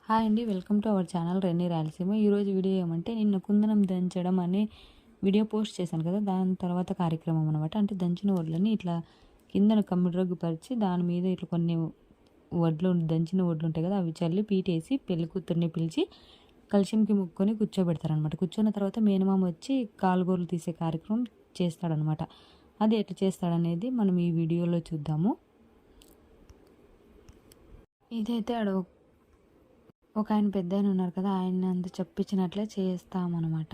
Hi అండి, welcome to our channel రెన్నీ Rayalaseema. ఈరోజు video ఏమంటే నిన్న కుందనం దంచడం అనే వీడియో పోస్ట్ చేశాను కదా, దాని తర్వాత కార్యక్రమం అనమాట. అంటే దంచిన వడ్లని ఇట్లా కిందన కమ్మిడ్రగ్గు పరిచి దాని మీద ఇట్లా కొన్ని వడ్లు దంచిన వడ్లు ఉంటాయి కదా, అవి చల్లి పీటేసి పెళ్లి కూతుర్ని పిలిచి కలశంకి ముక్కొని కూర్చోబెడతారనమాట. కూర్చున్న తర్వాత మేనమామ వచ్చి కాలుగోర్లు తీసే కార్యక్రమం చేస్తాడనమాట. అది ఎట్లా చేస్తాడనేది మనం ఈ వీడియోలో చూద్దాము. ఇదైతే ఒక ఆయన పెద్ద ఆయన ఉన్నారు కదా, ఆయన అంత చెప్పించినట్లే చేస్తామన్నమాట.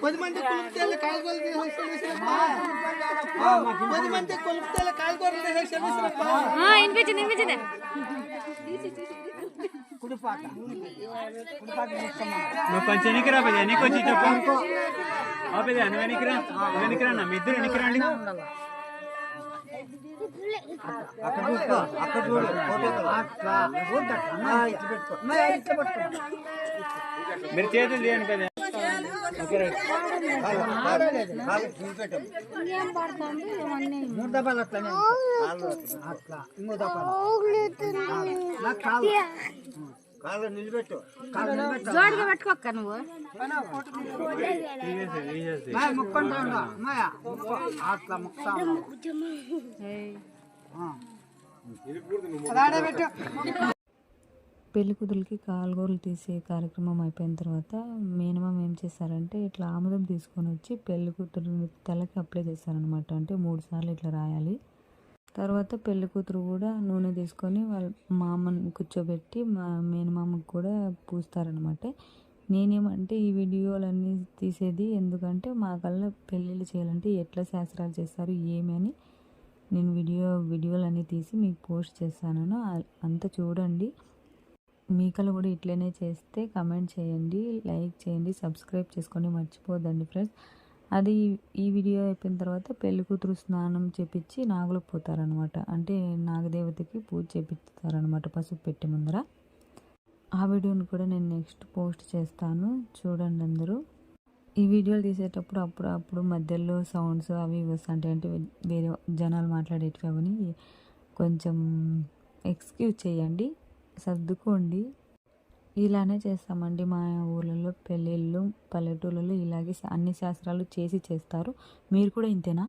కొంచెం ఎన్నికరా పెద్ద ఎన్నికి వచ్చి చెప్పు పెద్ద వెనకరా వెనకరా మీ ఇద్దరు వెనకరండి. మీరు చేతులు తీయండి పెద్ద. మూడు దఫాలు అట్లా ఇంకో దఫాలు కాళ్ళు నిలబెట్టు, జోడిగా పెట్టుకోక్క నువ్వు ముక్కుంటా అట్లా ముక్తా పెళ్లి కూతురికి కాలుగోర్లు తీసే కార్యక్రమం అయిపోయిన తర్వాత మేనమామ ఏం చేస్తారంటే ఇట్లా ఆముదం తీసుకొని వచ్చి పెళ్లి కూతురు తలకి అప్లై చేస్తారనమాట. అంటే 3 సార్లు ఇట్లా రాయాలి. తర్వాత పెళ్లి కూతురు కూడా నూనె తీసుకొని వాళ్ళ మామని కూర్చోబెట్టి మా మేనమామకు కూడా పూస్తారనమాట. నేనేమంటే ఈ వీడియోలన్నీ తీసేది ఎందుకంటే మా కల్లా పెళ్ళిళ్ళు చేయాలంటే ఎట్లా శాస్త్రాలు చేస్తారు ఏమి అని నేను వీడియోలన్నీ తీసి మీకు పోస్ట్ చేస్తాను. అంతా చూడండి. మీకల్లా కూడా ఇట్లనే చేస్తే కమెంట్ చేయండి, లైక్ చేయండి, సబ్స్క్రైబ్ చేసుకొని మర్చిపోద్దండి ఫ్రెండ్స్. అది ఈ వీడియో అయిపోయిన తర్వాత పెళ్లి కూతురు స్నానం చేపించి నాగులకు పోతారనమాట. అంటే నాగదేవతకి పూజ చేపిస్తారనమాట పసుపు పెట్టి ముందర. ఆ వీడియోని కూడా నేను నెక్స్ట్ పోస్ట్ చేస్తాను, చూడండి అందరూ. ఈ వీడియోలు తీసేటప్పుడు అప్పుడు మధ్యలో సౌండ్స్ అవి వస్తుంటాయి, అంటే వేరే జనాలు మాట్లాడేటివి అవని కొంచెం ఎక్స్క్యూజ్ చేయండి, సర్దుకోండి. ఇలానే చేస్తామండి మా ఊళ్ళలో పెళ్ళిళ్ళు, పల్లెటూళ్ళలో ఇలాగే అన్ని శాస్త్రాలు చేస్తారు. మీరు కూడా ఇంతేనా?